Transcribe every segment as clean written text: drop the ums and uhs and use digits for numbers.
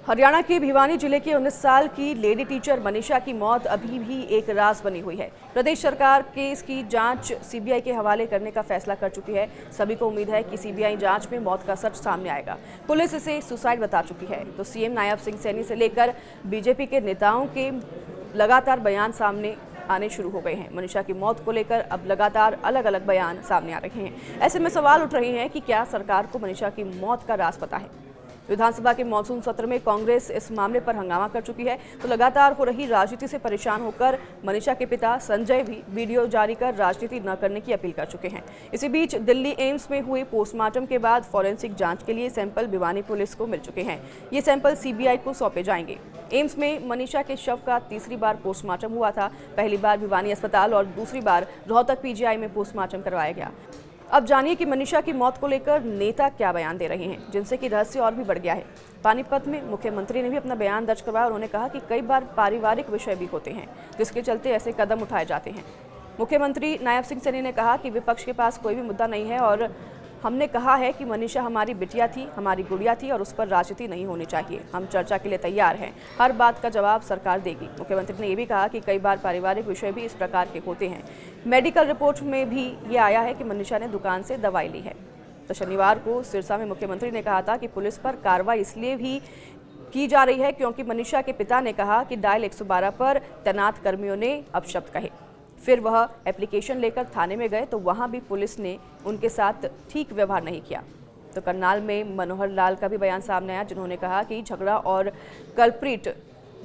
हरियाणा के भिवानी जिले की 19 साल की लेडी टीचर मनीषा की मौत अभी भी एक राज बनी हुई है। प्रदेश सरकार केस की जांच सीबीआई के हवाले करने का फैसला कर चुकी है। सभी को उम्मीद है कि सीबीआई जांच में मौत का सच सामने आएगा। पुलिस इसे सुसाइड बता चुकी है तो सीएम नायब सिंह सैनी से लेकर बीजेपी के नेताओं के लगातार बयान सामने आने शुरू हो गए हैं। मनीषा की मौत को लेकर अब लगातार अलग अलग बयान सामने आ रहे हैं। ऐसे में सवाल उठ रहे हैं कि क्या सरकार को मनीषा की मौत का राज पता है। विधानसभा के मॉनसून सत्र में कांग्रेस इस मामले पर हंगामा कर चुकी है तो लगातार हो रही राजनीति से परेशान होकर मनीषा के पिता संजय भी वीडियो जारी कर राजनीति न करने की अपील कर चुके हैं। इसी बीच दिल्ली एम्स में हुए पोस्टमार्टम के बाद फॉरेंसिक जांच के लिए सैंपल भिवानी पुलिस को मिल चुके हैं। ये सैंपल सीबीआई को सौंपे जाएंगे। एम्स में मनीषा के शव का तीसरी बार पोस्टमार्टम हुआ था। पहली बार भिवानी अस्पताल और दूसरी बार रोहतक पीजीआई में पोस्टमार्टम करवाया गया। अब जानिए कि मनीषा की मौत को लेकर नेता क्या बयान दे रहे हैं, जिनसे कि रहस्य और भी बढ़ गया है। पानीपत में मुख्यमंत्री ने भी अपना बयान दर्ज करवाया। उन्होंने कहा कि कई बार पारिवारिक विषय भी होते हैं जिसके चलते ऐसे कदम उठाए जाते हैं। मुख्यमंत्री नायब सिंह सैनी ने कहा कि विपक्ष के पास कोई भी मुद्दा नहीं है और हमने कहा है कि मनीषा हमारी बिटिया थी, हमारी गुड़िया थी और उस पर राजनीति नहीं होनी चाहिए। हम चर्चा के लिए तैयार हैं, हर बात का जवाब सरकार देगी। मुख्यमंत्री ने यह भी कहा कि कई बार पारिवारिक विषय भी इस प्रकार के होते हैं। मेडिकल रिपोर्ट में भी ये आया है कि मनीषा ने दुकान से दवाई ली है। तो शनिवार को सिरसा में मुख्यमंत्री ने कहा था कि पुलिस पर कार्रवाई इसलिए भी की जा रही है क्योंकि मनीषा के पिता ने कहा कि डायल 112 पर तैनात कर्मियों ने अपशब्द कहे। फिर वह एप्लीकेशन लेकर थाने में गए तो वहां भी पुलिस ने उनके साथ ठीक व्यवहार नहीं किया। तो करनाल में मनोहर लाल का भी बयान सामने आया, जिन्होंने कहा कि झगड़ा और कल्प्रिट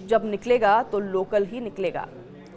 जब निकलेगा तो लोकल ही निकलेगा।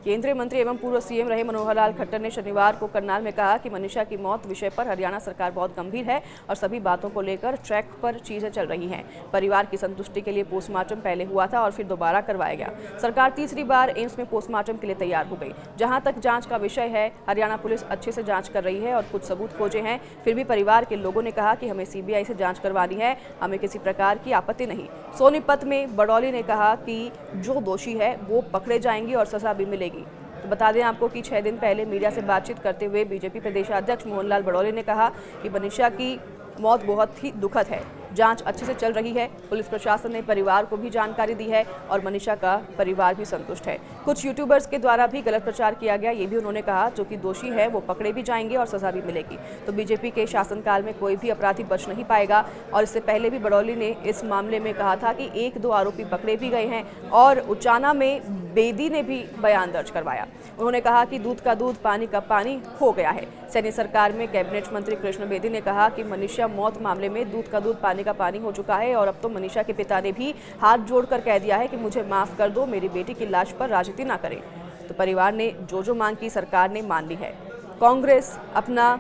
केंद्रीय मंत्री एवं पूर्व सीएम रहे मनोहर लाल खट्टर ने शनिवार को करनाल में कहा कि मनीषा की मौत विषय पर हरियाणा सरकार बहुत गंभीर है और सभी बातों को लेकर ट्रैक पर चीजें चल रही हैं। परिवार की संतुष्टि के लिए पोस्टमार्टम पहले हुआ था और फिर दोबारा करवाया गया। सरकार तीसरी बार एम्स में पोस्टमार्टम के लिए तैयार हो गई। जहां तक जांच का विषय है, हरियाणा पुलिस अच्छे से जांच कर रही है और कुछ सबूत खोजे हैं। फिर भी परिवार के लोगों ने कहा कि हमें सीबीआई से जांच करवानी है, हमें किसी प्रकार की आपत्ति नहीं। सोनीपत में बड़ौली ने कहा कि जो दोषी है वो पकड़े जाएंगे और सजा भी मिलेगी। तो बता दें आपको कि 6 दिन पहले मीडिया से बातचीत करते हुए बीजेपी प्रदेशाध्यक्ष मोहनलाल बड़ौले ने कहा कि मनीषा की मौत बहुत ही दुखद है। जांच अच्छे से चल रही है। पुलिस प्रशासन ने परिवार को भी जानकारी दी है और मनीषा का परिवार भी संतुष्ट है। कुछ यूट्यूबर्स के द्वारा भी गलत प्रचार किया गया, ये भी उन्होंने कहा। जो कि दोषी है वो पकड़े भी जाएंगे और सजा भी मिलेगी। तो बीजेपी के शासनकाल में कोई भी अपराधी बच नहीं पाएगा। और इससे पहले भी बड़ौली ने इस मामले में कहा था कि 1-2 आरोपी पकड़े भी गए हैं और उचाना में बेदी ने भी बयान दर्ज करवाया। उन्होंने कहा कि दूध का दूध पानी का पानी हो गया है। सैनी सरकार में कैबिनेट मंत्री कृष्ण बेदी ने कहा कि मनीषा मौत मामले में दूध का दूध पानी का पानी हो चुका है और अब तो मनीषा के पिता ने भी हाथ जोड़कर कह दिया है कि मुझे माफ कर दो, मेरी बेटी की लाश पर राजनीति ना करें। तो परिवार ने जो मांग की सरकार ने मान ली है। कांग्रेस अपना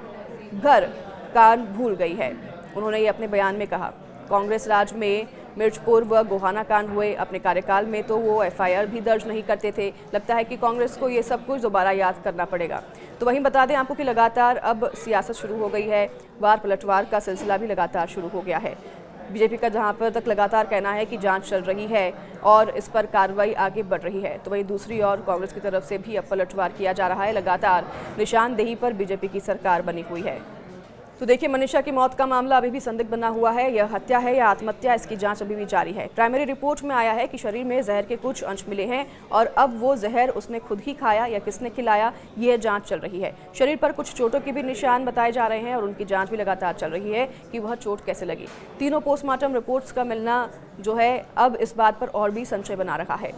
घर कान भूल गई है, उन्होंने ये अपने बयान में कहा। कांग्रेस राज में मिर्चपुर व गोहाना कांड हुए। अपने कार्यकाल में तो वो एफआईआर भी दर्ज नहीं करते थे। लगता है कि कांग्रेस को ये सब कुछ दोबारा याद करना पड़ेगा। तो वहीं बता दें आपको कि लगातार अब सियासत शुरू हो गई है। वार पलटवार का सिलसिला भी लगातार शुरू हो गया है। बीजेपी का जहां पर तक लगातार कहना है कि जांच चल रही है और इस पर कार्रवाई आगे बढ़ रही है, तो वहीं दूसरी ओर कांग्रेस की तरफ से भी अब पलटवार किया जा रहा है। लगातार निशानदेही पर बीजेपी की सरकार बनी हुई है। तो देखिए, मनीषा की मौत का मामला अभी भी संदिग्ध बना हुआ है। यह हत्या है या आत्महत्या, इसकी जांच अभी भी जारी है। प्राइमरी रिपोर्ट में आया है कि शरीर में जहर के कुछ अंश मिले हैं और अब वो जहर उसने खुद ही खाया या किसने खिलाया, यह जांच चल रही है। शरीर पर कुछ चोटों के भी निशान बताए जा रहे हैं और उनकी जांच भी लगातार चल रही है कि वह चोट कैसे लगी। तीनों पोस्टमार्टम रिपोर्ट्स का मिलना जो है अब इस बात पर और भी संशय बना रहा है।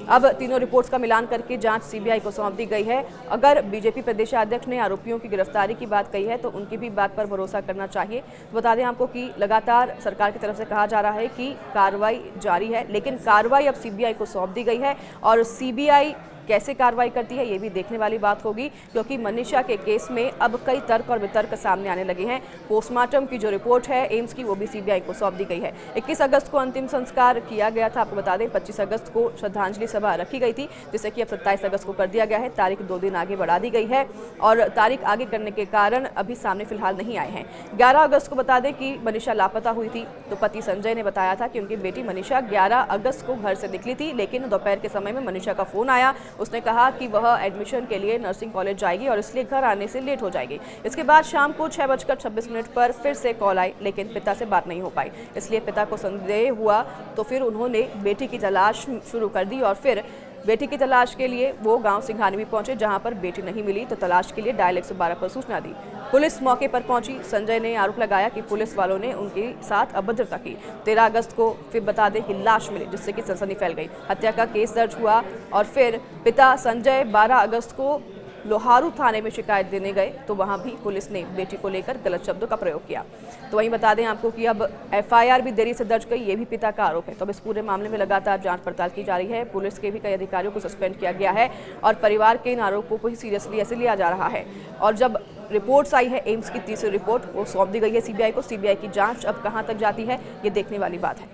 अब तीनों रिपोर्ट्स का मिलान करके जांच सीबीआई को सौंप दी गई है। अगर बीजेपी प्रदेशाध्यक्ष ने आरोपियों की गिरफ्तारी की बात कही है तो उनकी भी बात पर भरोसा करना चाहिए। तो बता दें आपको कि लगातार सरकार की तरफ से कहा जा रहा है कि कार्रवाई जारी है, लेकिन कार्रवाई अब सीबीआई को सौंप दी गई है और सीबीआई कैसे कार्रवाई करती है ये भी देखने वाली बात होगी, क्योंकि मनीषा के केस में अब कई तर्क और वितर्क सामने आने लगे हैं। पोस्टमार्टम की जो रिपोर्ट है एम्स की, वो भी सीबीआई को सौंप दी गई है। 21 अगस्त को अंतिम संस्कार किया गया था। आपको बता दें 25 अगस्त को श्रद्धांजलि सभा रखी गई थी, जिसे कि अब 27 अगस्त को कर दिया गया है। तारीख 2 दिन आगे बढ़ा दी गई है और तारीख आगे करने के कारण अभी सामने फिलहाल नहीं आए हैं। 11 अगस्त को बता दें कि मनीषा लापता हुई थी, तो पति संजय ने बताया था कि उनकी बेटी मनीषा 11 अगस्त को घर से निकली थी, लेकिन दोपहर के समय में मनीषा का फोन आया उसने कहा कि वह एडमिशन के लिए नर्सिंग कॉलेज जाएगी और इसलिए घर आने से लेट हो जाएगी। इसके बाद शाम को 6:26 पर फिर से कॉल आई, लेकिन पिता से बात नहीं हो पाई। इसलिए पिता को संदेह हुआ तो फिर उन्होंने बेटी की तलाश शुरू कर दी और फिर बेटी की तलाश के लिए वो गांव सिंघानी भी पहुंचे, जहां पर बेटी नहीं मिली तो तलाश के लिए डायल 112 पर सूचना दी। पुलिस मौके पर पहुंची। संजय ने आरोप लगाया कि पुलिस वालों ने उनके साथ अभद्रता की। 13 अगस्त को फिर बता दें कि लाश मिली, जिससे कि सनसनी फैल गई। हत्या का केस दर्ज हुआ और फिर पिता संजय 12 अगस्त को लोहारू थाने में शिकायत देने गए तो वहां भी पुलिस ने बेटी को लेकर गलत शब्दों का प्रयोग किया। तो वहीं बता दें आपको कि अब एफआईआर भी देरी से दर्ज गई, ये भी पिता का आरोप है। तो अब इस पूरे मामले में लगातार जांच पड़ताल की जा रही है। पुलिस के भी कई अधिकारियों को सस्पेंड किया गया है और परिवार के इन आरोपों को ही सीरियसली ऐसे लिया जा रहा है। और जब रिपोर्ट्स आई है एम्स की तीसरी रिपोर्ट, वो सौंप दी गई है सीबीआई को। सीबीआई की जाँच अब कहाँ तक जाती है, ये देखने वाली बात है।